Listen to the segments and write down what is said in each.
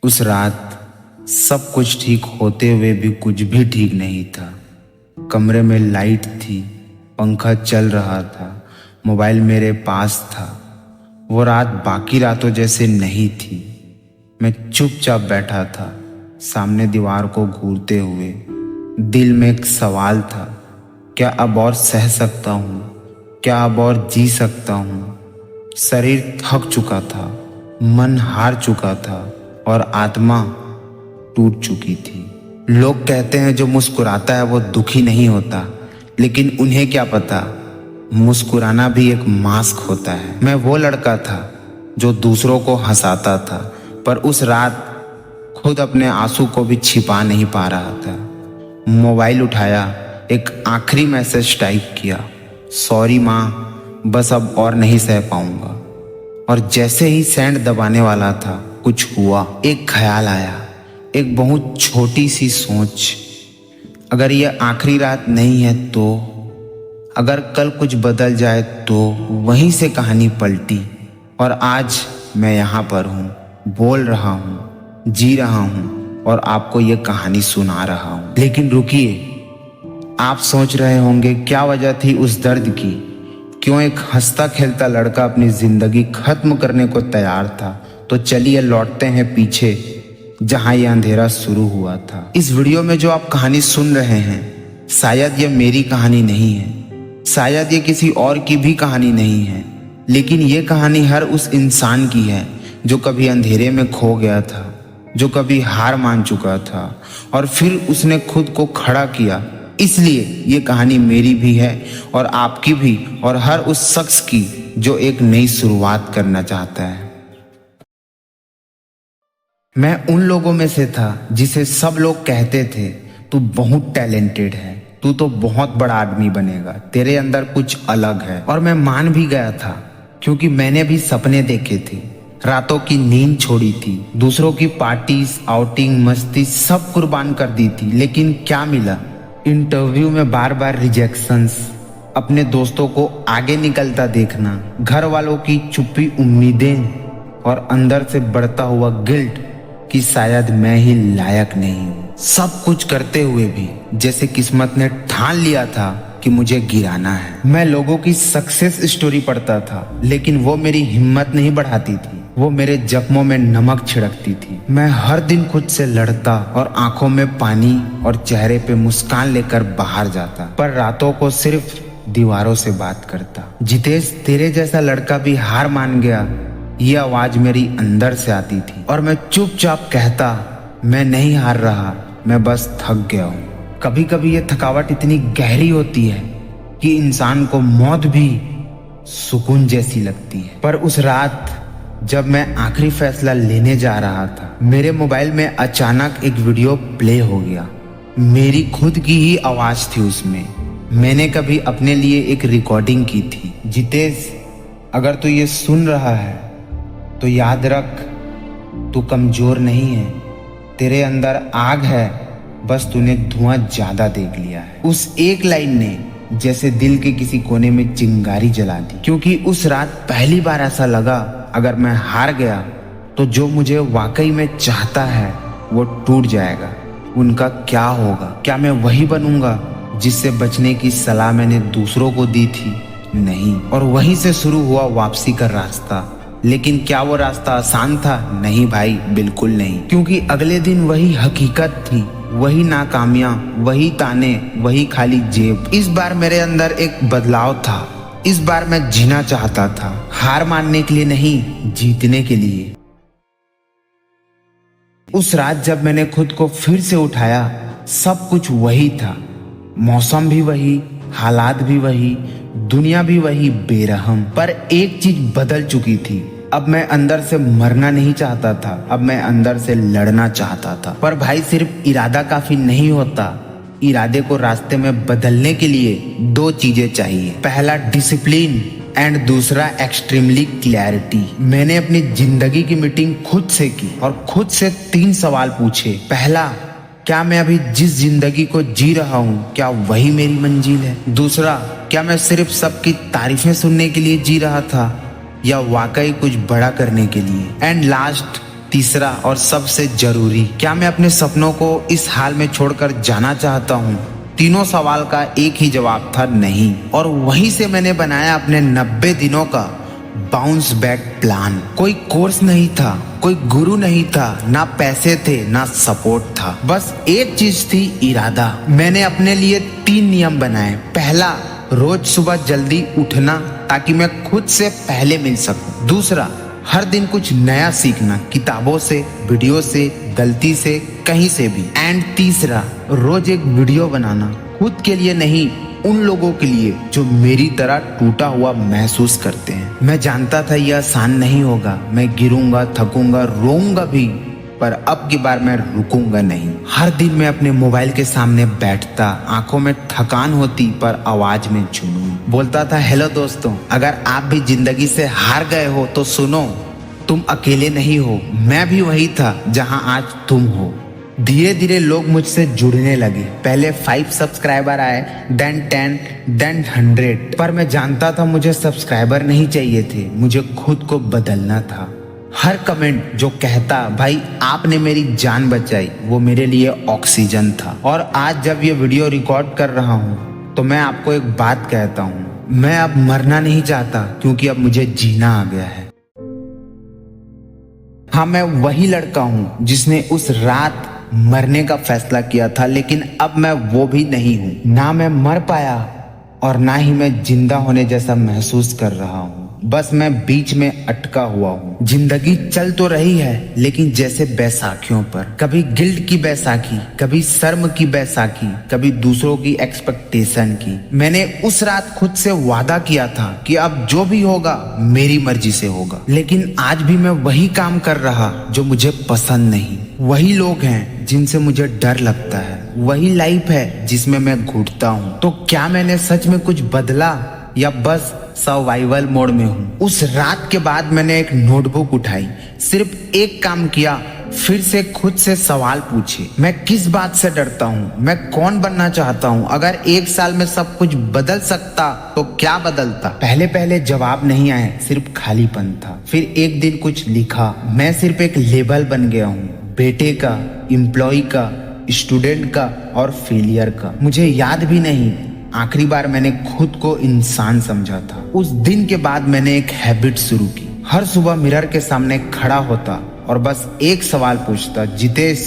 उस रात सब कुछ ठीक होते हुए भी कुछ भी ठीक नहीं था। कमरे में लाइट थी, पंखा चल रहा था, मोबाइल मेरे पास था। वो रात बाकी रातों जैसे नहीं थी। मैं चुपचाप बैठा था, सामने दीवार को घूरते हुए। दिल में एक सवाल था, क्या अब और सह सकता हूँ? क्या अब और जी सकता हूँ? शरीर थक चुका था, मन हार चुका था और आत्मा टूट चुकी थी। लोग कहते हैं जो मुस्कुराता है वो दुखी नहीं होता, लेकिन उन्हें क्या पता मुस्कुराना भी एक मास्क होता है। मैं वो लड़का था जो दूसरों को हंसाता था, पर उस रात खुद अपने आंसू को भी छिपा नहीं पा रहा था। मोबाइल उठाया, एक आखिरी मैसेज टाइप किया, सॉरी माँ, बस अब और नहीं सह पाऊंगा। और जैसे ही सेंड दबाने वाला था, कुछ हुआ। एक ख्याल आया, एक बहुत छोटी सी सोच। अगर ये आखिरी रात नहीं है तो, अगर कल कुछ बदल जाए तो। वहीं से कहानी पलटी और आज मैं यहाँ पर हूँ, बोल रहा हूँ, जी रहा हूँ और आपको ये कहानी सुना रहा हूँ। लेकिन रुकिए, आप सोच रहे होंगे क्या वजह थी उस दर्द की? क्यों एक हंसता खेलता लड़का अपनी जिंदगी खत्म करने को तैयार था? तो चलिए लौटते हैं पीछे, जहां यह अंधेरा शुरू हुआ था। इस वीडियो में जो आप कहानी सुन रहे हैं, शायद यह मेरी कहानी नहीं है, शायद ये किसी और की भी कहानी नहीं है, लेकिन ये कहानी हर उस इंसान की है जो कभी अंधेरे में खो गया था, जो कभी हार मान चुका था और फिर उसने खुद को खड़ा किया। इसलिए ये कहानी मेरी भी है और आपकी भी, और हर उस शख्स की जो एक नई शुरुआत करना चाहता है। मैं उन लोगों में से था जिसे सब लोग कहते थे, तू बहुत टैलेंटेड है, तू तो बहुत बड़ा आदमी बनेगा, तेरे अंदर कुछ अलग है। और मैं मान भी गया था, क्योंकि मैंने भी सपने देखे थे, रातों की नींद छोड़ी थी, दूसरों की पार्टीज, आउटिंग, मस्ती सब कुर्बान कर दी थी। लेकिन क्या मिला? इंटरव्यू में बार बार रिजेक्शंस, अपने दोस्तों को आगे निकलता देखना, घर वालों की चुप्पी उम्मीदें और अंदर से बढ़ता हुआ गिल्ट कि शायद मैं ही लायक नहीं हूँ। सब कुछ करते हुए भी जैसे किस्मत ने ठान लिया था कि मुझे गिराना है। मैं लोगों की सक्सेस स्टोरी पढ़ता था, लेकिन वो मेरी हिम्मत नहीं बढ़ाती थी, वो मेरे जख्मों में नमक छिड़कती थी। मैं हर दिन खुद से लड़ता और आंखों में पानी और चेहरे पे मुस्कान लेकर बाहर जाता, पर रातों को सिर्फ दीवारों से बात करता। जितेश, तेरे जैसा लड़का भी हार मान गया, ये आवाज मेरी अंदर से आती थी और मैं चुपचाप कहता, मैं नहीं हार रहा, मैं बस थक गया हूँ। कभी कभी ये थकावट इतनी गहरी होती है कि इंसान को मौत भी सुकून जैसी लगती है। पर उस रात जब मैं आखिरी फैसला लेने जा रहा था, मेरे मोबाइल में अचानक एक वीडियो प्ले हो गया। मेरी खुद की ही आवाज थी उसमें। मैंने कभी अपने लिए एक रिकॉर्डिंग की थी। जितेश, अगर तू ये सुन रहा है तो याद रख, तू कमजोर नहीं है, तेरे अंदर आग है, बस तूने धुआं ज्यादा देख लिया है। उस एक लाइन ने जैसे दिल के किसी कोने में चिंगारी जला दी, क्योंकि उस रात पहली बार ऐसा लगा, अगर मैं हार गया तो जो मुझे वाकई में चाहता है वो टूट जाएगा। उनका क्या होगा? क्या मैं वही बनूंगा जिससे बचने की सलाह मैंने दूसरों को दी थी? नहीं। और वहीं से शुरू हुआ वापसी का रास्ता। लेकिन क्या वो रास्ता आसान था? नहीं भाई, बिल्कुल नहीं, क्योंकि अगले दिन वही हकीकत थी, वही नाकामियां, वही ताने, वही खाली जेब। इस बार मेरे अंदर एक बदलाव था। इस बार मैं जीना चाहता था, हार मानने के लिए नहीं, जीतने के लिए। उस रात जब मैंने खुद को फिर से उठाया, सब कुछ वही था, मौसम भी वही, हालात भी वही, दुनिया भी वही बेरहम। पर एक चीज बदल चुकी थी। अब मैं अंदर से मरना नहीं चाहता था, अब मैं अंदर से लड़ना चाहता था। पर भाई, सिर्फ इरादा काफी नहीं होता, इरादे को रास्ते में बदलने के लिए दो चीजें चाहिए। पहला डिसिप्लिन एंड दूसरा एक्सट्रीमली क्लैरिटी। मैंने अपनी जिंदगी की मीटिंग खुद से की और खुद से 3 सवाल पूछे। पहला, क्या मैं अभी जिस जिंदगी को जी रहा हूँ, क्या वही मेरी मंजिल है? दूसरा, क्या मैं सिर्फ सबकी तारीफें सुनने के लिए जी रहा था या वाकई कुछ बड़ा करने के लिए? एंड लास्ट, तीसरा और सबसे जरूरी, क्या मैं अपने सपनों को इस हाल में छोड़कर जाना चाहता हूँ? तीनों सवाल का एक ही जवाब था, नहीं। और वहीं से मैंने बनाया अपने 90 दिनों का बाउंस बैक प्लान। कोई कोर्स नहीं था, कोई गुरु नहीं था, ना पैसे थे ना सपोर्ट था, बस एक चीज थी, इरादा। मैंने अपने लिए 3 नियम बनाए। पहला, रोज सुबह जल्दी उठना ताकि मैं खुद से पहले मिल सकूं। दूसरा, हर दिन कुछ नया सीखना, किताबों से, वीडियो से, गलती से, कहीं से भी। एंड तीसरा, रोज एक वीडियो बनाना, खुद के लिए नहीं, उन लोगों के लिए जो मेरी तरह टूटा हुआ महसूस करते हैं। मैं जानता था यह आसान नहीं होगा, मैं गिरूंगा, थकूंगा, रोऊंगा भी, पर अब की बार मैं रुकूंगा नहीं। हर दिन मैं अपने मोबाइल के सामने बैठता, आंखों में थकान होती पर आवाज में जुनून। बोलता था, हेलो दोस्तों, अगर आप भी जिंदगी से हार गए हो तो सुनो, तुम अकेले नहीं हो, मैं भी वही था जहां आज तुम हो। धीरे धीरे लोग मुझसे जुड़ने लगे। पहले 5 सब्सक्राइबर आए, देन 10, देन 100। पर मैं जानता था मुझे सब्सक्राइबर नहीं चाहिए थे, मुझे खुद को बदलना था। हर कमेंट जो कहता, भाई आपने मेरी जान बचाई, वो मेरे लिए ऑक्सीजन था। और आज जब ये वीडियो रिकॉर्ड कर रहा हूँ तो मैं आपको एक बात कहता हूँ, मैं अब मरना नहीं चाहता, क्योंकि अब मुझे जीना आ गया है। हाँ, मैं वही लड़का हूँ जिसने उस रात मरने का फैसला किया था, लेकिन अब मैं वो भी नहीं हूँ। ना मैं मर पाया और ना ही मैं जिंदा होने जैसा महसूस कर रहा हूँ, बस मैं बीच में अटका हुआ हूँ। जिंदगी चल तो रही है, लेकिन जैसे बैसाखियों पर, कभी गिल्ट की बैसाखी, कभी शर्म की बैसाखी, कभी दूसरों की एक्सपेक्टेशन की। मैंने उस रात खुद से वादा किया था कि अब जो भी होगा मेरी मर्जी से होगा, लेकिन आज भी मैं वही काम कर रहा जो मुझे पसंद नहीं। वही लोग हैं जिनसे मुझे डर लगता है, वही लाइफ है जिसमें मैं घुटता हूँ। तो क्या मैंने सच में कुछ बदला या बस सर्वाइवल मोड में हूँ? उस रात के बाद मैंने एक नोटबुक उठाई, सिर्फ एक काम किया, फिर से खुद से सवाल पूछे, मैं किस बात से डरता हूँ, मैं कौन बनना चाहता हूँ, अगर 1 साल में सब कुछ बदल सकता तो क्या बदलता? पहले पहले जवाब नहीं आए, सिर्फ खालीपन था। फिर एक दिन कुछ लिखा, मैं सिर्फ एक लेबल बन गया हूँ, बेटे का, एम्प्लॉय का, स्टूडेंट का और फेलियर का। मुझे याद भी नहीं आखिरी बार मैंने खुद को इंसान समझा था। उस दिन के बाद मैंने एक हैबिट शुरू की। हर सुबह मिरर के सामने खड़ा होता और बस एक सवाल पूछता, जितेश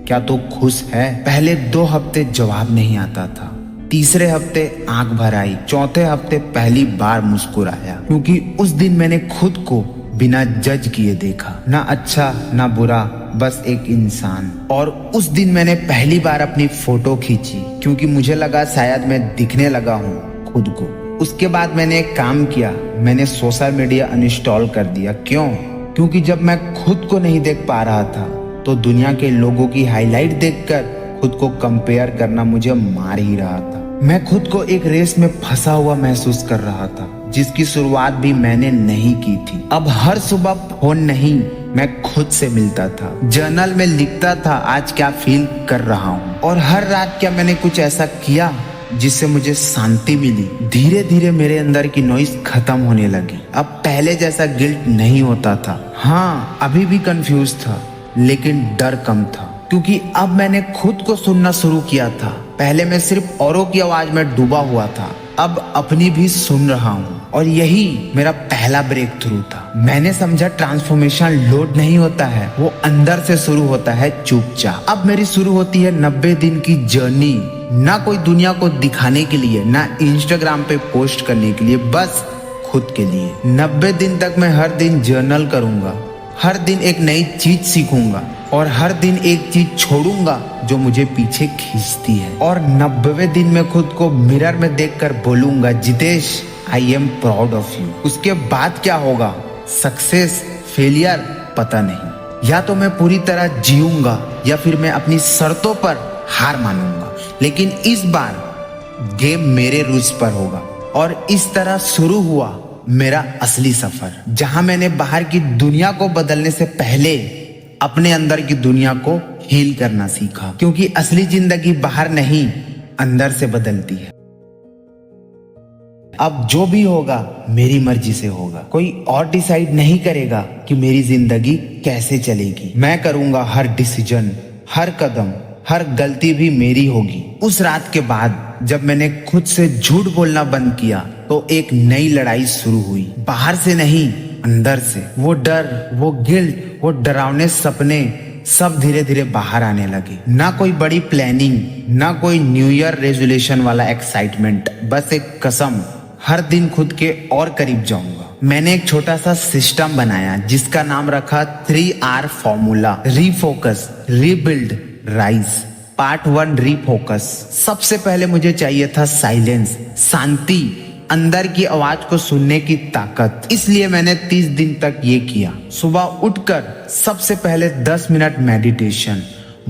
क्या तू खुश है? पहले 2 हफ्ते जवाब नहीं आता था, तीसरे हफ्ते आंख भर आई, चौथे हफ्ते पहली बार मुस्कुराया, क्योंकि उस दिन मैंने खुद को बिना जज किए देखा, ना अच्छा ना बुरा, बस एक इंसान। और उस दिन मैंने पहली बार अपनी फोटो खींची, क्योंकि मुझे लगा शायद मैं दिखने लगा हूँ खुद को। उसके बाद मैंने एक काम किया, मैंने सोशल मीडिया अनइंस्टॉल कर दिया। क्यों? क्योंकि जब मैं खुद को नहीं देख पा रहा था तो दुनिया के लोगों की हाईलाइट देखकर खुद को कंपेयर करना मुझे मार ही रहा था। मैं खुद को एक रेस में फंसा हुआ महसूस कर रहा था, जिसकी शुरुआत भी मैंने नहीं की थी। अब हर सुबह फोन नहीं, मैं खुद से मिलता था, जर्नल में लिखता था आज क्या फील कर रहा हूँ, और हर रात क्या मैंने कुछ ऐसा किया जिससे मुझे शांति मिली। धीरे धीरे मेरे अंदर की नॉइस खत्म होने लगी। अब पहले जैसा गिल्ट नहीं होता था। हाँ, अभी भी कंफ्यूज था, लेकिन डर कम था, क्योंकि अब मैंने खुद को सुनना शुरू किया था। पहले मैं सिर्फ औरों की आवाज में डूबा हुआ था, अब अपनी भी सुन रहा हूँ, और यही मेरा पहला ब्रेक थ्रू था। मैंने समझा ट्रांसफॉर्मेशन लोड नहीं होता है, वो अंदर से शुरू होता है चुपचाप। अब मेरी शुरू होती है 90 दिन की जर्नी, ना कोई दुनिया को दिखाने के लिए, ना इंस्टाग्राम पे पोस्ट करने के लिए, बस खुद के लिए। 90 दिन तक मैं हर दिन जर्नल करूंगा, हर दिन एक नई चीज सीखूंगा, और हर दिन एक चीज छोड़ूंगा जो मुझे पीछे खींचती है। और 90वें दिन में खुद को मिरर में देखकर बोलूंगा, Jitesh I am proud of you. उसके बाद क्या होगा, सक्सेस फेलियर पता नहीं, या तो मैं पूरी तरह जीऊंगा या फिर मैं अपनी शर्तों पर हार मानूंगा, लेकिन इस बार गेम मेरे रूल्स पर होगा। और इस तरह शुरू हुआ मेरा असली सफर, जहां मैंने बाहर की दुनिया को बदलने से पहले अपने अंदर की दुनिया को हील करना सीखा, क्योंकि असली जिंदगी बाहर नहीं अंदर से बदलती है। अब जो भी होगा मेरी मर्जी से होगा। कोई और डिसाइड नहीं करेगा कि मेरी जिंदगी कैसे चलेगी। मैं करूंगा हर डिसीजन, हर कदम, हर गलती भी मेरी होगी। उस रात के बाद जब मैंने खुद से झूठ बोलना बंद किया तो एक नई लड़ाई शुरू हुई। बाहर से नहीं, अंदर से। वो डर, वो गिल्ट, वो डरावने सपने सब धीरे धीरे बाहर आने लगे। ना कोई बड़ी प्लानिंग, ना कोई न्यू ईयर रेजोल्यूशन वाला एक्साइटमेंट, बस एक कसम, हर दिन खुद के और करीब जाऊंगा। मैंने एक छोटा सा सिस्टम बनाया जिसका नाम रखा 3R formula. Refocus, rebuild, rise. Part 1 refocus. सबसे पहले मुझे चाहिए था साइलेंस, शांति, अंदर की आवाज को सुनने की ताकत। इसलिए मैंने 30 दिन तक ये किया। सुबह उठकर सबसे पहले 10 मिनट मेडिटेशन,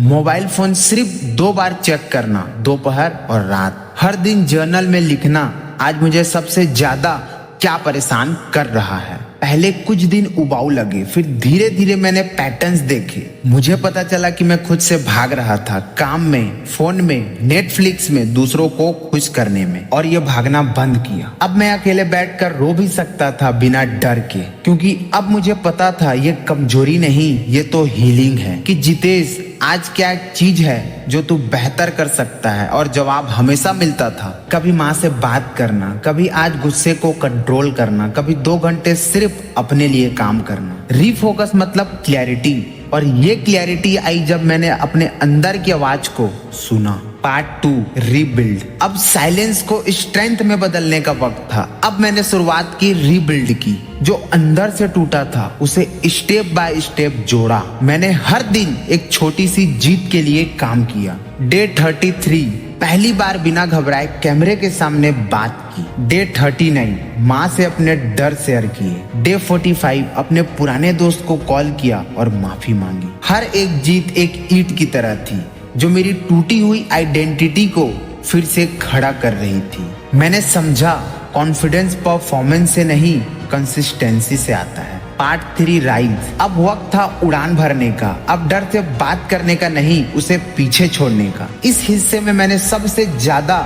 मोबाइल फोन सिर्फ 2 बार चेक करना, दोपहर और रात। हर दिन जर्नल में लिखना आज मुझे सबसे ज्यादा क्या परेशान कर रहा है। पहले कुछ दिन उबाऊ लगे, फिर धीरे धीरे मैंने पैटर्न्स देखे। मुझे पता चला कि मैं खुद से भाग रहा था, काम में, फोन में, नेटफ्लिक्स में, दूसरों को खुश करने में, और ये भागना बंद किया। अब मैं अकेले बैठकर रो भी सकता था बिना डर के, क्योंकि अब मुझे पता था ये कमजोरी नहीं, ये तो हीलिंग है। कि जितेश, आज क्या चीज है जो तू बेहतर कर सकता है? और जवाब हमेशा मिलता था। कभी माँ से बात करना, कभी आज गुस्से को कंट्रोल करना, कभी 2 घंटे सिर्फ अपने लिए काम करना। रीफोकस मतलब क्लैरिटी, और ये क्लैरिटी आई जब मैंने अपने अंदर की आवाज को सुना। Part 2 rebuild. अब साइलेंस को स्ट्रेंथ में बदलने का वक्त था। अब मैंने शुरुआत की रीबिल्ड की। जो अंदर से टूटा था उसे स्टेप बाय स्टेप जोड़ा। मैंने हर दिन एक छोटी सी जीत के लिए काम किया। डे 33 पहली बार बिना घबराए कैमरे के सामने बात की। डे 39 माँ से अपने डर शेयर किए। डे 45 अपने पुराने दोस्त को कॉल किया और माफी मांगी। हर एक जीत एक ईंट की तरह थी जो मेरी टूटी हुई आइडेंटिटी को फिर से खड़ा कर रही थी। मैंने समझा कॉन्फिडेंस परफॉर्मेंस से नहीं, कंसिस्टेंसी से आता है। Part 3 rise. अब वक्त था उड़ान भरने का। अब डर से बात करने का नहीं, उसे पीछे छोड़ने का। इस हिस्से में मैंने सबसे ज्यादा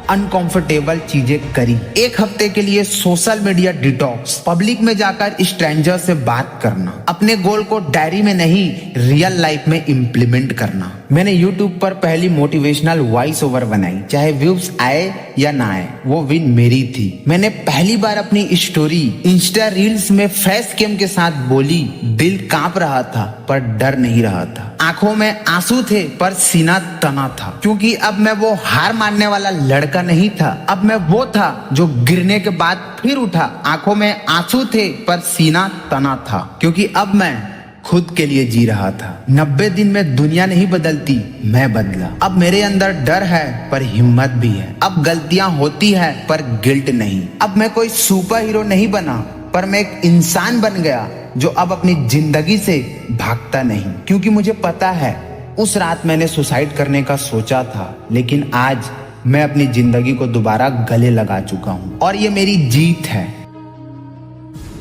अनकंफर्टेबल चीजें करी। 1 हफ्ते के लिए सोशल मीडिया डिटॉक्स, पब्लिक में जाकर स्ट्रेंजर से बात करना, अपने गोल को डायरी में नहीं रियल लाइफ में इम्प्लीमेंट करना। मैंने यूट्यूब पर पहली मोटिवेशनल वॉइस ओवर बनाई, चाहे व्यूज आए या ना आए, वो विन मेरी थी। मैंने पहली बार अपनी स्टोरी इंस्टा रील्स में फेस कैम के साथ बोली। दिल कांप रहा था पर डर नहीं रहा था। आंखों में आंसू थे पर सीना तना था, क्योंकि अब मैं वो हार मानने वाला लड़का नहीं था। अब मैं वो था जो गिरने के बाद फिर उठा। आंखों में आंसू थे पर सीना तना था, क्योंकि अब मैं खुद के लिए जी रहा था। 90 दिन में दुनिया नहीं बदलती, मैं बदला। अब मेरे अंदर डर है पर हिम्मत भी है। अब गलतियां होती है पर गिल्ट नहीं। अब मैं कोई सुपर हीरो नहीं बना, पर मैं एक इंसान बन गया जो अब अपनी जिंदगी से भागता नहीं। क्योंकि मुझे पता है उस रात मैंने सुसाइड करने का सोचा था, लेकिन आज मैं अपनी जिंदगी को दोबारा गले लगा चुका हूँ, और ये मेरी जीत है।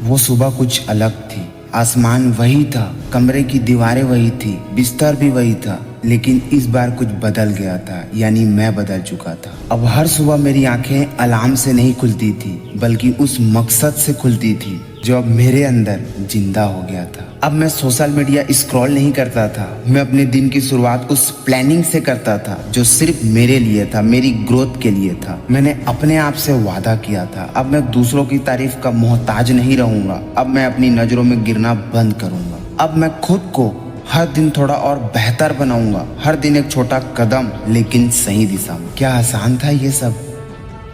वो सुबह कुछ अलग थी। आसमान वही था, कमरे की दीवारें वही थी, बिस्तर भी वही था, लेकिन इस बार कुछ बदल गया था, यानी मैं बदल चुका था। अब हर सुबह मेरी आंखें अलार्म से नहीं खुलती थी, बल्कि उस मकसद से खुलती थी जो अब मेरे अंदर जिंदा हो गया था। अब मैं सोशल मीडिया स्क्रॉल नहीं करता था, मैं अपने दिन की शुरुआत उस प्लानिंग से करता था जो सिर्फ मेरे लिए था, मेरी ग्रोथ के लिए था। मैंने अपने आप से वादा किया था, अब मैं दूसरों की तारीफ का मोहताज नहीं रहूंगा। अब मैं अपनी नजरों में गिरना बंद करूंगा। अब मैं खुद को हर दिन थोड़ा और बेहतर बनाऊंगा। हर दिन एक छोटा कदम, लेकिन सही दिशा में। क्या आसान था ये सब?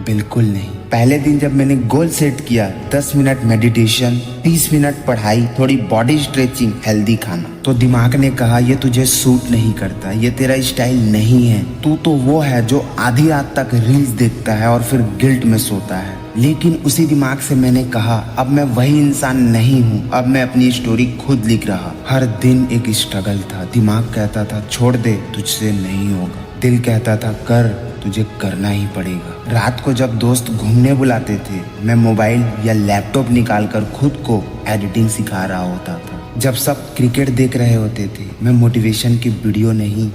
बिल्कुल नहीं। पहले दिन जब मैंने गोल सेट किया, 10 मिनट मेडिटेशन, 30 मिनट पढ़ाई, थोड़ी बॉडी स्ट्रेचिंग, हेल्दी खाना, तो दिमाग ने कहा ये तुझे सूट नहीं करता, ये तेरा स्टाइल नहीं है, तू तो वो है जो आधी रात तक रील्स देखता है और फिर गिल्ट में सोता है। लेकिन उसी दिमाग से मैंने कहा अब मैं वही इंसान नहीं हूँ, अब मैं अपनी स्टोरी खुद लिख रहा। हर दिन एक स्ट्रगल था। दिमाग कहता था छोड़ दे, तुझसे नहीं होगा। दिल कहता था कर, तुझे करना ही पड़ेगा। रात को जब दोस्त घूमने बुलाते थे, मैं मोबाइल या लैपटॉप निकालकर खुद को एडिटिंग सिखा रहा होता था। जब सब क्रिकेट देख रहे होते थे, मैं मोटिवेशन की वीडियो नहीं,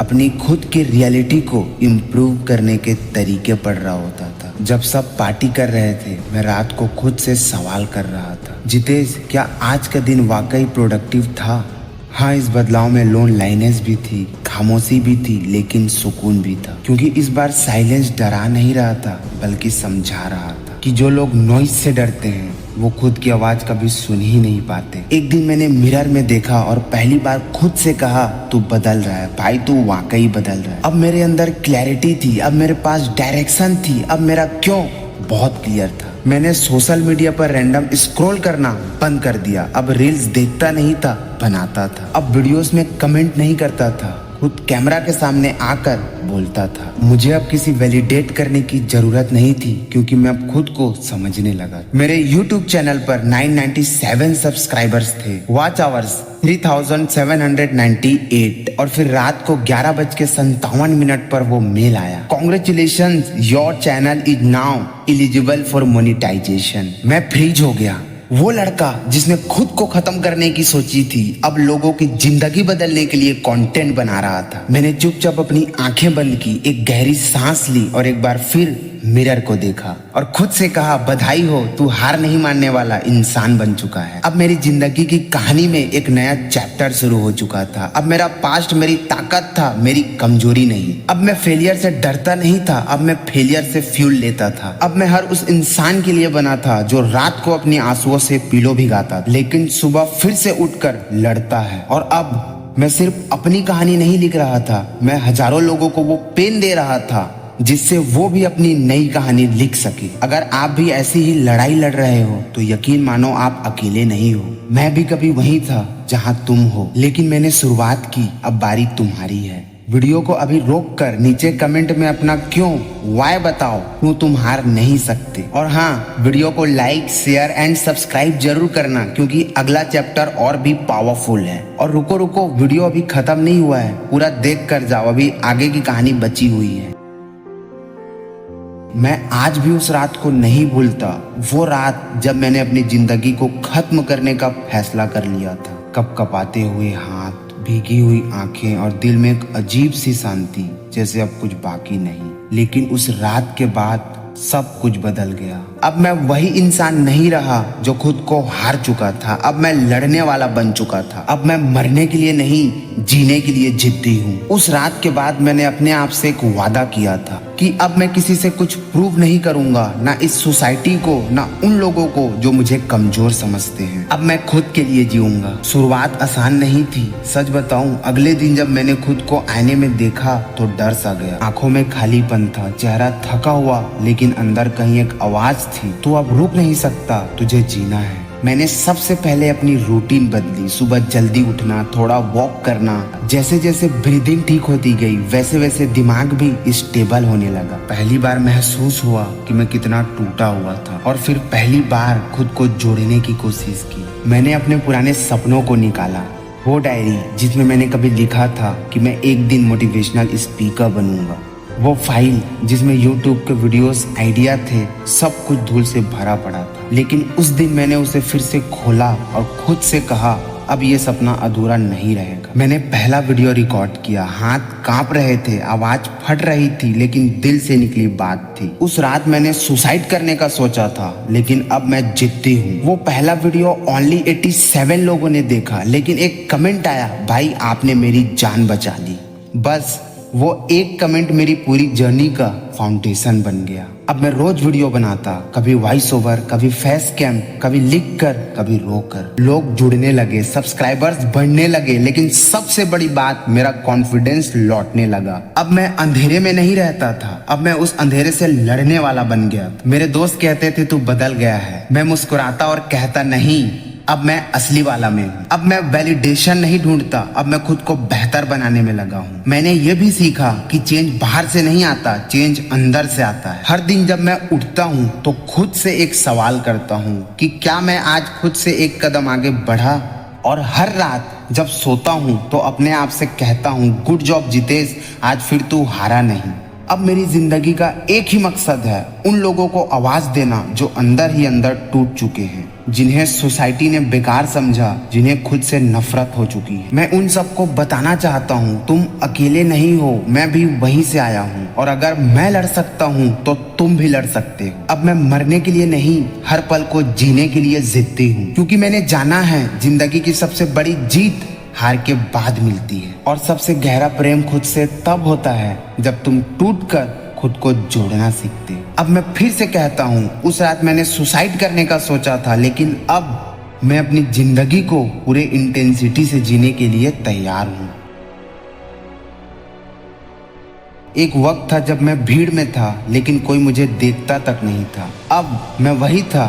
अपनी खुद की रियलिटी को इम्प्रूव करने के तरीके पढ़ रहा होता था। जब सब पार्टी कर रहे थे मैं रात को खुद से सवाल कर रहा था, जितेश क्या आज का दिन वाकई प्रोडक्टिव था? हाँ, इस बदलाव में लोन लाइनेस भी थी, खामोशी भी थी, लेकिन सुकून भी था। क्योंकि इस बार साइलेंस डरा नहीं रहा था बल्कि समझा रहा था कि जो लोग नॉइज से डरते हैं वो खुद की आवाज कभी सुन ही नहीं पाते। एक दिन मैंने मिरर में देखा और पहली बार खुद से कहा, तू बदल रहा है भाई, तू वाकई बदल रहा है। अब मेरे अंदर क्लैरिटी थी, अब मेरे पास डायरेक्शन थी, अब मेरा क्यों बहुत क्लियर था। मैंने सोशल मीडिया पर रैंडम स्क्रॉल करना बंद कर दिया। अब रील्स देखता नहीं था, बनाता था। अब वीडियोस में कमेंट नहीं करता था, खुद कैमरा के सामने आकर बोलता था। मुझे अब किसी वैलिडेट करने की जरूरत नहीं थी क्योंकि मैं अब खुद को समझने लगा। मेरे YouTube चैनल पर 997 सब्सक्राइबर्स थे, वॉच आवर्स 3798 और फिर रात को 11:57 पर वो मेल आया, congratulations, your channel is now eligible for monetization. मैं फ्रीज हो गया। वो लड़का जिसने खुद को खत्म करने की सोची थी अब लोगों की जिंदगी बदलने के लिए कंटेंट बना रहा था। मैंने चुपचाप अपनी आंखें बंद की, एक गहरी सांस ली और एक बार फिर मिरर को देखा और खुद से कहा, बधाई हो, तू हार नहीं मानने वाला इंसान बन चुका है। अब मेरी जिंदगी की कहानी में एक नया चैप्टर शुरू हो चुका था। अब मेरा पास्ट मेरी ताकत था, मेरी कमजोरी नहीं। अब मैं फेलियर से डरता नहीं था, अब मैं फेलियर से फ्यूल लेता था। अब मैं हर उस इंसान के लिए बना था जो रात को अपनी आंसुओं से पीलो भिगाता लेकिन सुबह फिर से उठकर लड़ता है। और अब मैं सिर्फ अपनी कहानी नहीं लिख रहा था, मैं हजारों लोगों को वो पेन दे रहा था जिससे वो भी अपनी नई कहानी लिख सके। अगर आप भी ऐसी ही लड़ाई लड़ रहे हो तो यकीन मानो आप अकेले नहीं हो। मैं भी कभी वहीं था जहां तुम हो, लेकिन मैंने शुरुआत की, अब बारी तुम्हारी है। वीडियो को अभी रोक कर नीचे कमेंट में अपना क्यों, वाई बताओ, क्यों तुम हार नहीं सकते। और हाँ, वीडियो को लाइक, शेयर एंड सब्सक्राइब जरूर करना क्योंकि अगला चैप्टर और भी पावरफुल है। और रुको रुको, वीडियो अभी खत्म नहीं हुआ है, पूरा देख कर जाओ, अभी आगे की कहानी बची हुई है। मैं आज भी उस रात को नहीं भूलता, वो रात जब मैंने अपनी जिंदगी को खत्म करने का फैसला कर लिया था। कपकपाते हुए हाथ, भीगी हुई आंखें और दिल में एक अजीब सी शांति, जैसे अब कुछ बाकी नहीं। लेकिन उस रात के बाद सब कुछ बदल गया। अब मैं वही इंसान नहीं रहा जो खुद को हार चुका था। अब मैं लड़ने वाला बन चुका था। अब मैं मरने के लिए नहीं, जीने के लिए जिद्दी हूँ। उस रात के बाद मैंने अपने आप से एक वादा किया था कि अब मैं किसी से कुछ प्रूव नहीं करूंगा, ना इस सोसाइटी को, ना उन लोगों को जो मुझे कमजोर समझते हैं। अब मैं खुद के लिए जीऊंगा। शुरुआत आसान नहीं थी, सच बताऊं, अगले दिन जब मैंने खुद को आईने में देखा तो डर सा गया। आंखों में खालीपन था, चेहरा थका हुआ, लेकिन अंदर कहीं एक आवाज थी, तू अब रुक नहीं सकता, तुझे जीना है। मैंने सबसे पहले अपनी रूटीन बदली। सुबह जल्दी उठना, थोड़ा वॉक करना। जैसे जैसे ब्रीदिंग ठीक होती गई वैसे वैसे दिमाग भी स्टेबल होने लगा। पहली बार महसूस हुआ कि मैं कितना टूटा हुआ था और फिर पहली बार खुद को जोड़ने की कोशिश की। मैंने अपने पुराने सपनों को निकाला, वो डायरी जिसमें मैंने कभी लिखा था कि मैं एक दिन मोटिवेशनल स्पीकर बनूंगा, वो फाइल जिसमें YouTube के वीडियोस, आइडिया थे, सब कुछ धूल से भरा पड़ा था। लेकिन उस दिन मैंने उसे फिर से खोला और खुद से कहा, अब ये सपना अधूरा नहीं रहेगा। मैंने पहला वीडियो रिकॉर्ड किया, हाथ कांप रहे थे, आवाज फट रही थी, लेकिन दिल से निकली बात थी। उस रात मैंने सुसाइड करने का सोचा था, लेकिन अब मैं जिद्दी हूँ। वो पहला वीडियो ओनली 87 लोगों ने देखा, लेकिन एक कमेंट आया, भाई आपने मेरी जान बचा ली। बस वो एक कमेंट मेरी पूरी जर्नी का फाउंडेशन बन गया। अब मैं रोज वीडियो बनाता, कभी वॉइस ओवर, कभी फेस कैम, कभी लिख कर, कभी रो कर। लोग जुड़ने लगे, सब्सक्राइबर्स बढ़ने लगे, लेकिन सबसे बड़ी बात, मेरा कॉन्फिडेंस लौटने लगा। अब मैं अंधेरे में नहीं रहता था, अब मैं उस अंधेरे से लड़ने वाला बन गया। मेरे दोस्त कहते थे तू बदल गया है, मैं मुस्कुराता और कहता नहीं, अब मैं असली वाला में हूँ। अब मैं वैलिडेशन नहीं ढूंढता, अब मैं खुद को बेहतर बनाने में लगा हूँ। मैंने ये भी सीखा कि चेंज बाहर से नहीं आता, चेंज अंदर से आता है। हर दिन जब मैं उठता हूँ तो खुद से एक सवाल करता हूँ कि क्या मैं आज खुद से एक कदम आगे बढ़ा। और हर रात जब सोता हूँ तो अपने आप से कहता हूँ, गुड जॉब जितेश, आज फिर तू हारा नहीं। अब मेरी जिंदगी का एक ही मकसद है, उन लोगों को आवाज देना जो अंदर ही अंदर टूट चुके हैं, जिन्हें सोसाइटी ने बेकार समझा, जिन्हें खुद से नफरत हो चुकी है। मैं उन सबको बताना चाहता हूँ तुम अकेले नहीं हो, मैं भी वहीं से आया हूँ और अगर मैं लड़ सकता हूँ तो तुम भी लड़ सकते हो। अब मैं मरने के लिए नहीं, हर पल को जीने के लिए जिद्दी हूँ, क्योंकि मैंने जाना है जिंदगी की सबसे बड़ी जीत हार के बाद मिलती है और सबसे गहरा प्रेम खुद से तब होता है जब तुम टूटकर खुद को जोड़ना सीखते हो। अब मैं फिर से कहता हूँ, उस रात मैंने सुसाइड करने का सोचा था, लेकिन अब मैं अपनी जिंदगी को पूरे इंटेंसिटी से जीने के लिए तैयार हूँ। एक वक्त था जब मैं भीड़ में था लेकिन कोई मुझे देखता तक नहीं था। अब मैं वही था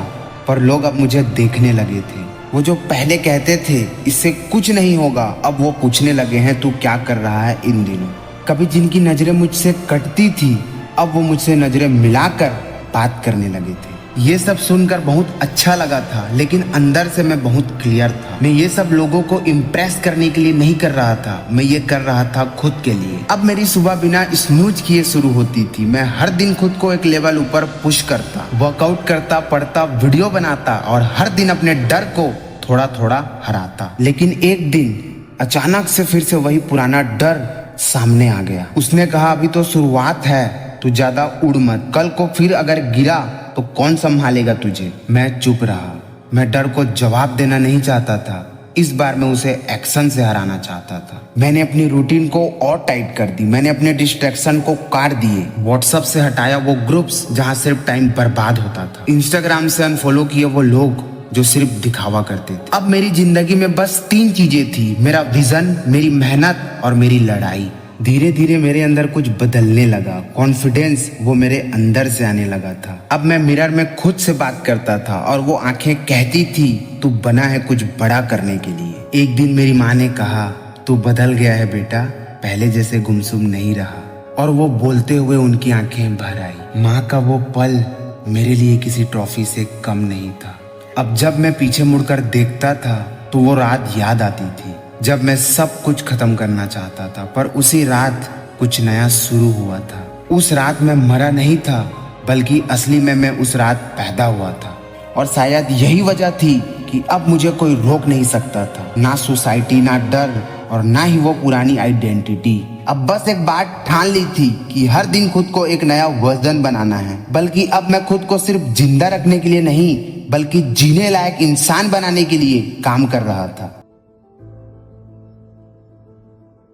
पर लोग अब मुझे देखने लगे थे। वो जो पहले कहते थे इससे कुछ नहीं होगा, अब वो पूछने लगे हैं तू क्या कर रहा है इन दिनों। कभी जिनकी नजरें मुझसे कटती थी अब वो मुझसे नजरें मिलाकर बात करने लगे थे। ये सब सुनकर बहुत अच्छा लगा था, लेकिन अंदर से मैं बहुत क्लियर था। मैं ये सब लोगों को इम्प्रेस करने के लिए नहीं कर रहा था, मैं ये कर रहा था खुद के लिए। अब मेरी सुबह बिना स्नूज किए शुरू होती थी। मैं हर दिन खुद को एक लेवल ऊपर पुश करता, वर्कआउट करता, पढ़ता, वीडियो बनाता और हर दिन अपने डर को थोड़ा थोड़ा हराता। लेकिन एक दिन अचानक से फिर से वही पुराना डर सामने आ गया। उसने कहा अभी तो शुरुआत है, तू ज्यादा उड़ मत, कल को फिर अगर गिरा तो कौन संभालेगा तुझे। मैं चुप रहा। मैं डर को जवाब देना नहीं चाहता था, इस बार मैं उसे एक्शन से हराना चाहता था। मैंने अपनी रूटीन को और टाइट कर दी। मैंने अपने डिस्ट्रैक्शन को काट दिए। व्हाट्सएप से हटाया वो ग्रुप्स जहां सिर्फ टाइम बर्बाद होता था। इंस्टाग्राम से अनफॉलो किए वो लोग जो सिर्फ दिखावा करते थे। अब मेरी जिंदगी में बस 3 चीजें थी, मेरा विजन, मेरी मेहनत और मेरी लड़ाई। धीरे धीरे मेरे अंदर कुछ बदलने लगा। कॉन्फिडेंस वो मेरे अंदर से आने लगा था। अब मैं मिरर में खुद से बात करता था और वो आंखें कहती थी तू बना है कुछ बड़ा करने के लिए। एक दिन मेरी माँ ने कहा तू बदल गया है बेटा, पहले जैसे गुमसुम नहीं रहा। और वो बोलते हुए उनकी आंखें भर आई। माँ का वो पल मेरे लिए किसी ट्रॉफी से कम नहीं था। अब जब मैं पीछे मुड़कर देखता था तो वो रात याद आती थी जब मैं सब कुछ खत्म करना चाहता था, पर उसी रात कुछ नया शुरू हुआ था। उस रात मैं मरा नहीं था, बल्कि असली में मैं उस रात पैदा हुआ था। और शायद यही वजह थी कि अब मुझे कोई रोक नहीं सकता था, ना सोसाइटी, ना डर और ना ही वो पुरानी आइडेंटिटी। अब बस एक बात ठान ली थी कि हर दिन खुद को एक नया वर्जन बनाना है। बल्कि अब मैं खुद को सिर्फ जिंदा रखने के लिए नहीं, बल्कि जीने लायक इंसान बनाने के लिए काम कर रहा था।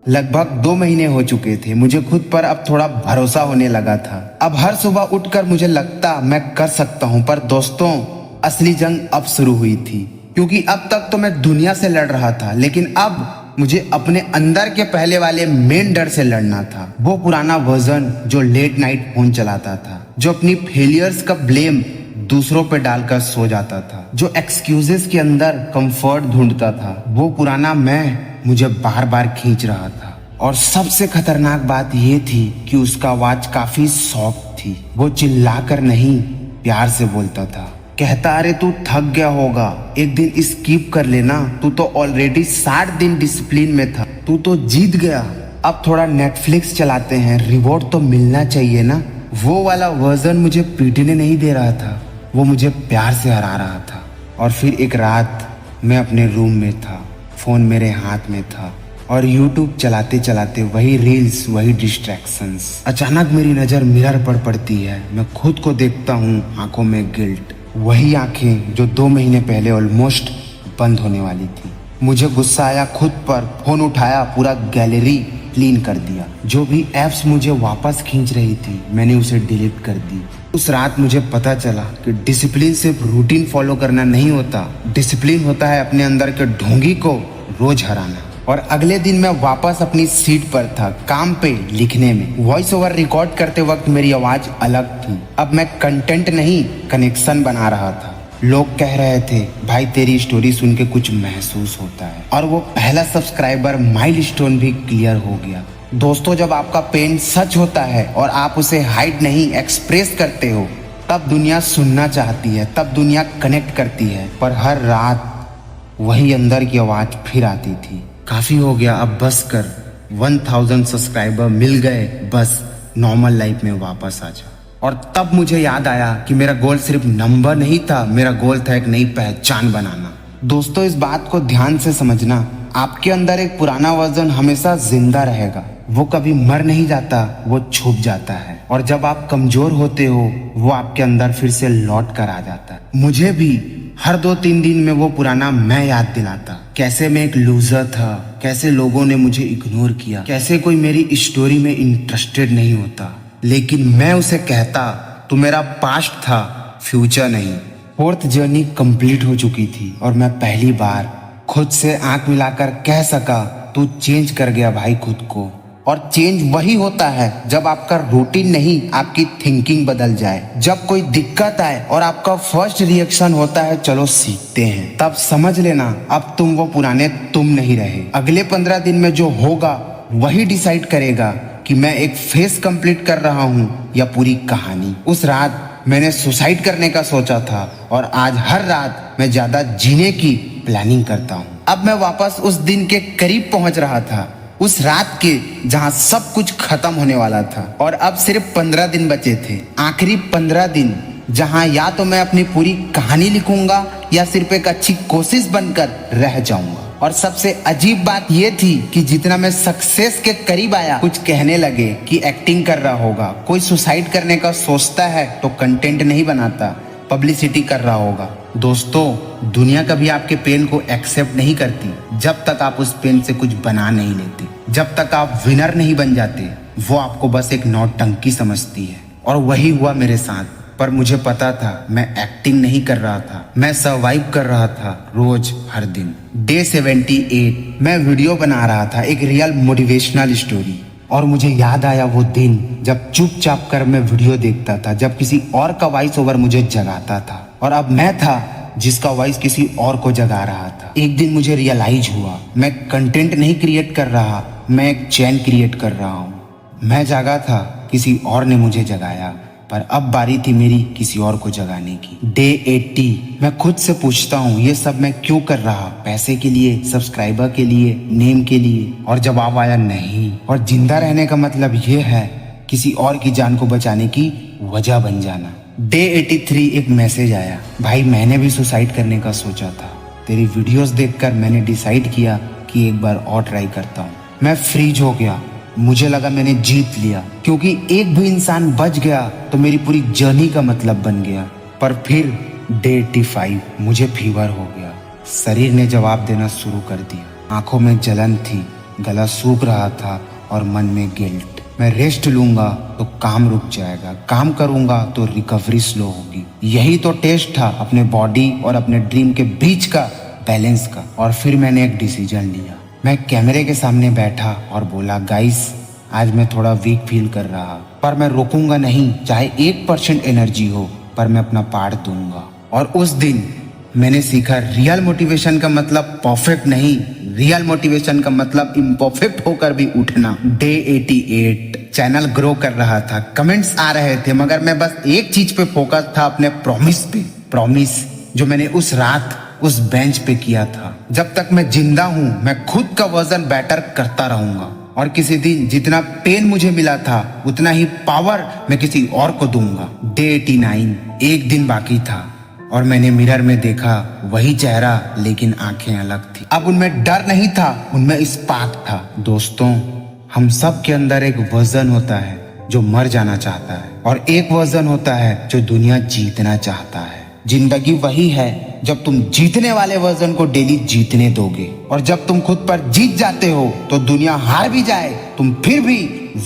लगभग 2 महीने हो चुके थे। मुझे खुद पर अब थोड़ा भरोसा होने लगा था। अब हर सुबह उठकर मुझे लगता मैं कर सकता हूँ। पर दोस्तों, असली जंग अब शुरू हुई थी, क्योंकि अब तक तो मैं दुनिया से लड़ रहा था, लेकिन अब मुझे अपने अंदर के पहले वाले मेन डर से लड़ना था। वो पुराना वर्जन जो लेट नाइट फोन चलाता था, जो अपनी फेलियर्स का ब्लेम दूसरों पे डालकर सो जाता था, जो एक्सक्यूजेस के अंदर कंफर्ट ढूंढता था। वो पुराना मैं मुझे बार बार खींच रहा था। और सबसे खतरनाक बात ये थी कि उसका आवाज काफी सॉफ्ट थी। वो चिल्लाकर नहीं, प्यार से बोलता था। कहता अरे तू थक गया होगा, एक दिन स्किप कर लेना, तू तो ऑलरेडी 60 दिन डिसिप्लिन में था, तू तो जीत गया, अब थोड़ा नेटफ्लिक्स चलाते हैं, रिवॉर्ड तो मिलना चाहिए ना। वो वाला वर्जन मुझे पीटने नहीं दे रहा था, वो मुझे प्यार से हरा रहा था। और फिर एक रात मैं अपने रूम में था, फोन मेरे हाथ में था और यूट्यूब चलाते चलाते वही रील्स, वही डिस्ट्रैक्शंस। अचानक मेरी नजर मिरर पर पड़ती है। मैं खुद को देखता हूँ, आंखों में गिल्ट, वही आंखें जो 2 महीने पहले ऑलमोस्ट बंद होने वाली थी। मुझे गुस्सा आया खुद पर, फोन उठाया, पूरा गैलरी क्लीन कर दिया। जो भी एप्स मुझे वापस खींच रही थी मैंने उसे डिलीट कर दी। उस रात मुझे पता चला कि डिसिप्लिन सिर्फ रूटीन फॉलो करना नहीं होता, डिसिप्लिन होता है अपने अंदर के ढोंगी को रोज हराना। और अगले दिन मैं वापस अपनी सीट पर था, काम पे, लिखने में। वॉइस ओवर रिकॉर्ड करते वक्त मेरी आवाज अलग थी। अब मैं कंटेंट नहीं, कनेक्शन बना रहा था। लोग कह रहे थे भाई तेरी स्टोरी सुन के कुछ महसूस होता है। और वो पहला सब्सक्राइबर माइलस्टोन भी क्लियर हो गया। दोस्तों, जब आपका पेन सच होता है और आप उसे हाइड नहीं, एक्सप्रेस करते हो, तब दुनिया सुनना चाहती है, तब दुनिया कनेक्ट करती है। पर हर रात वही अंदर की आवाज फिर आती थी, काफी हो गया, अब बस कर, 1000 सब्सक्राइबर मिल गए, बस नॉर्मल लाइफ में वापस आ जा। और तब मुझे याद आया कि मेरा गोल सिर्फ नंबर नहीं था, मेरा गोल था एक नई पहचान बनाना। दोस्तों, इस बात को ध्यान से समझना, आपके अंदर एक पुराना वर्जन हमेशा जिंदा रहेगा। वो कभी मर नहीं जाता, वो छुप जाता है। और जब आप कमजोर होते हो, वो आपके अंदर फिर से लौट कर आ जाता है। मुझे भी हर 2-3 दिन में वो पुराना मैं याद दिलाता, कैसे मैं एक लूजर था, कैसे लोगों ने मुझे इग्नोर किया, कैसे कोई मेरी स्टोरी में इंटरेस्टेड नहीं होता। लेकिन मैं उसे कहता, तू मेरा पास्ट था, फ्यूचर नहीं। 4th जर्नी कंप्लीट हो चुकी थी और मैं पहली बार खुद से आंख मिलाकर कह सका, तू चेंज कर गया भाई खुद को। और चेंज वही होता है जब आपका रूटीन नहीं, आपकी थिंकिंग बदल जाए। जब कोई दिक्कत आए और आपका फर्स्ट रिएक्शन होता है चलो सीखते हैं, तब समझ लेना अब तुम वो पुराने तुम नहीं रहे। अगले 15 दिन में जो होगा वही डिसाइड करेगा कि मैं एक फेज कंप्लीट कर रहा हूँ या पूरी कहानी। उस रात मैंने सुसाइड करने का सोचा था और आज हर रात मैं ज्यादा जीने की प्लानिंग करता हूँ। अब मैं वापस उस दिन के करीब पहुंच रहा था, उस रात के जहां सब कुछ खत्म होने वाला था। और अब सिर्फ 15 दिन बचे थे, आखिरी 15 दिन जहां या तो मैं अपनी पूरी कहानी लिखूंगा या सिर्फ एक अच्छी कोशिश बनकर रह जाऊंगा। और सबसे अजीब बात यह थी कि जितना मैं सक्सेस के करीब आया, कुछ कहने लगे कि एक्टिंग कर रहा होगा, कोई सुसाइड करने का सोचता है तो कंटेंट नहीं बनाता, पब्लिसिटी कर रहा होगा। दोस्तों, दुनिया कभी आपके पेन को एक्सेप्ट नहीं करती जब तक आप उस पेन से कुछ बना नहीं लेते। जब तक आप विनर नहीं बन जाते, वो आपको बस एक नौटंकी समझती है। और वही हुआ मेरे साथ। पर मुझे पता था मैं एक्टिंग नहीं कर रहा था, मैं सर्वाइव कर रहा था रोज हर दिन। डे 78 मैं वीडियो बना रहा था, एक रियल मोटिवेशनल स्टोरी। और मुझे याद आया वो दिन जब चुपचाप कर मैं वीडियो देखता था, जब किसी और का वॉइस ओवर मुझे जगाता था। और अब मैं था जिसका वॉइस किसी और को जगा रहा था। एक दिन मुझे रियलाइज हुआ, मैं कंटेंट नहीं क्रिएट कर रहा, मैं एक चैन क्रिएट कर रहा हूँ। मैं जागा था, किसी और ने मुझे जगाया, पर अब बारी थी मेरी किसी और को जगाने की। डे 80 मैं खुद से पूछता हूँ, ये सब मैं क्यों कर रहा? पैसे के लिए, सब्सक्राइबर के लिए, नेम के लिए? और जवाब आया नहीं। और जिंदा रहने का मतलब ये है किसी और की जान को बचाने की वजह बन जाना। डे 83 एक मैसेज आया, भाई मैंने भी सुसाइड करने का सोचा था, तेरी वीडियोस देखकर मैंने डिसाइड किया कि एक बार और ट्राई करता हूँ। मैं फ्रीज हो गया, मुझे लगा मैंने जीत लिया, क्योंकि एक भी इंसान बच गया तो मेरी पूरी जर्नी का मतलब बन गया। पर फिर डे 85 मुझे फीवर हो गया, शरीर ने जवाब देना शुरू कर दिया। आंखों में जलन थी, गला सूख रहा था और मन में गिल्ट। मैं रेस्ट लूंगा तो काम रुक जाएगा, काम करूंगा तो रिकवरी स्लो होगी। यही तो टेस्ट था अपने बॉडी और अपने ड्रीम के बीच का बैलेंस का। और फिर मैंने एक डिसीजन लिया। मैं कैमरे के सामने बैठा और बोला, गाइस आज मैं थोड़ा वीक फील कर रहा, पर मैं रुकूंगा नहीं, चाहे 1% एनर्जी हो, पर मैं अपना पार्ट दूंगा। और उस दिन मैंने सीखा, रियल मोटिवेशन का मतलब परफेक्ट नहीं, रियल मोटिवेशन का मतलब इम्परफेक्ट होकर भी उठना। डे 88 चैनल ग्रो कर रहा था, कमेंट्स आ रहे थे, मगर मैं बस एक चीज पे फोकस था, अपने प्रॉमिस पे। प्रॉमिस जो मैंने उस रात उस बेंच पे किया था। जब तक मैं जिंदा हूँ मैं खुद का वर्जन बेटर करता रहूंगा। और किसी दिन जितना पेन मुझे मिला था उतना ही पावर मैं किसी और को दूंगा। डे 89 एक दिन बाकी था और मैंने मिरर में देखा वही चेहरा, लेकिन आंखें अलग थी। अब उनमें डर नहीं था, उनमें स्पार्क था। दोस्तों, हम सब के अंदर एक वर्जन होता है जो मर जाना चाहता है, और एक वर्जन होता है जो दुनिया जीतना चाहता है। जिंदगी वही है जब तुम जीतने वाले वर्जन को डेली जीतने दोगे, और जब तुम खुद पर जीत जाते हो तो दुनिया हार भी जाए तुम फिर भी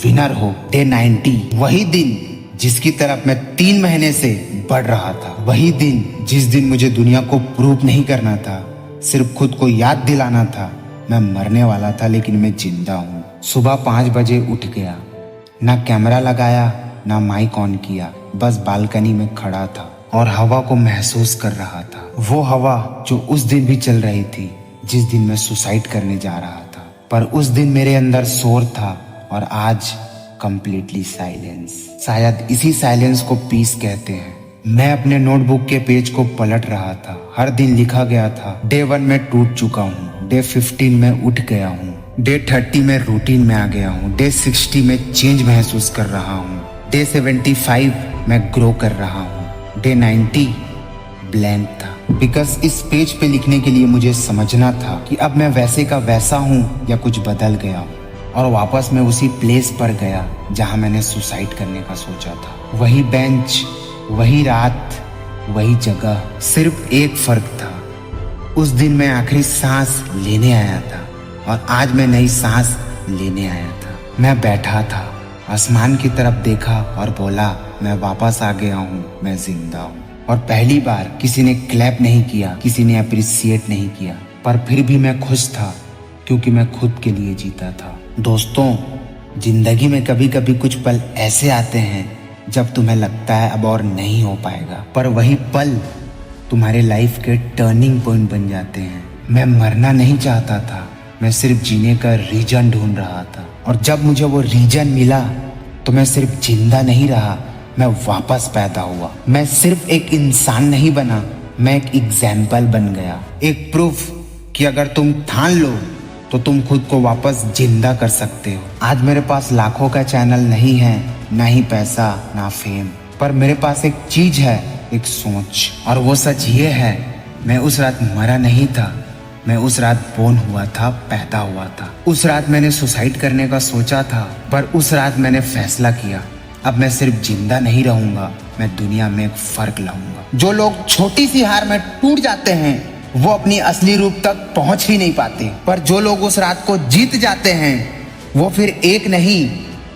विनर हो। डे 90 वही दिन जिसकी तरफ मैं 3 महीने से बढ़ रहा था, वही दिन जिस दिन मुझे दुनिया को प्रूव नहीं करना था, सिर्फ खुद को याद दिलाना था मैं मरने वाला था लेकिन मैं जिंदा हूँ। सुबह 5 बजे उठ गया, ना कैमरा लगाया ना माइक ऑन किया, बस बालकनी में खड़ा था और हवा को महसूस कर रहा था। वो हवा जो उस दिन भी चल रही थी जिस दिन मैं सुसाइड करने जा रहा था। पर उस दिन मेरे अंदर शोर था और आज कंप्लीटली साइलेंस। शायद इसी साइलेंस को पीस कहते हैं। मैं अपने नोटबुक के पेज को पलट रहा था। हर दिन लिखा गया था, डे 1 में टूट चुका हूँ, डे 15 में उठ गया हूँ, डे 30 में रूटीन में आ गया हूँ, डे 60 में चेंज महसूस कर रहा हूँ, डे 75 में ग्रो कर रहा हूँ, डे 90 ब्लैंक था। बिकॉज इस पेज पे लिखने के लिए मुझे समझना था कि अब मैं वैसे का वैसा हूँ या कुछ बदल गया हूँ। और वापस मैं उसी प्लेस पर गया जहाँ मैंने सुसाइड करने का सोचा था। वही बेंच, वही रात, वही जगह, सिर्फ एक फर्क था। उस दिन मैं आखिरी सांस लेने आया था और आज मैं नई सांस लेने आया था। मैं बैठा था, आसमान की तरफ देखा और बोला मैं वापस आ गया हूँ, मैं जिंदा हूँ। और पहली बार किसी ने क्लैप नहीं किया, किसी ने अप्रिसिएट नहीं किया, पर फिर भी मैं खुश था क्योंकि मैं खुद के लिए जीता था। दोस्तों, जिंदगी में कभी कभी कुछ पल ऐसे आते हैं जब तुम्हें लगता है अब और नहीं हो पाएगा, पर वही पल तुम्हारे लाइफ के टर्निंग पॉइंट बन जाते हैं। मैं मरना नहीं चाहता था, मैं सिर्फ जीने का रीजन ढूंढ रहा था। और जब मुझे वो रीजन मिला तो मैं सिर्फ जिंदा नहीं रहा, मैं वापस पैदा हुआ। मैं सिर्फ एक इंसान नहीं बना, मैं एक एग्जाम्पल बन गया, एक प्रूफ कि अगर तुम ठान लो तो तुम खुद को वापस जिंदा कर सकते हो। आज मेरे पास लाखों का चैनल नहीं है, ना ही पैसा, ना फेम, पर मेरे पास एक चीज है, एक सोच। और वो सच ये है, मैं उस रात मरा नहीं था, मैं उस रात बोर्न हुआ था, पैदा हुआ था। उस रात मैंने सुसाइड करने का सोचा था, पर उस रात मैंने फैसला किया अब मैं सिर्फ जिंदा नहीं रहूंगा, मैं दुनिया में एक फर्क लाऊंगा। जो लोग छोटी सी हार में टूट जाते हैं वो अपनी असली रूप तक पहुंच ही नहीं पाते, पर जो लोग उस रात को जीत जाते हैं वो फिर एक नहीं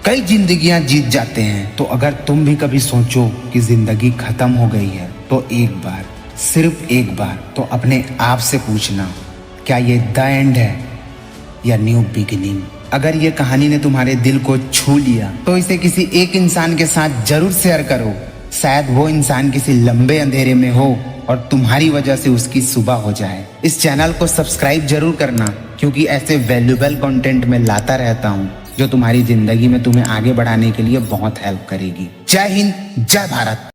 कई जिंदगियां जीत जाते हैं। तो अगर तुम भी कभी सोचो कि जिंदगी खत्म हो गई है तो एक बार, सिर्फ एक बार तो अपने आप से पूछना, क्या ये द एंड है या न्यू बिगिनिंग? अगर ये कहानी ने तुम्हारे दिल को छू लिया तो इसे किसी एक इंसान के साथ जरूर शेयर करो। शायद वो इंसान किसी लंबे अंधेरे में हो और तुम्हारी वजह से उसकी सुबह हो जाए। इस चैनल को सब्सक्राइब जरूर करना क्योंकि ऐसे वैल्यूएबल कंटेंट मैं लाता रहता हूँ जो तुम्हारी जिंदगी में तुम्हें आगे बढ़ाने के लिए बहुत हेल्प करेगी। जय हिंद, जय भारत।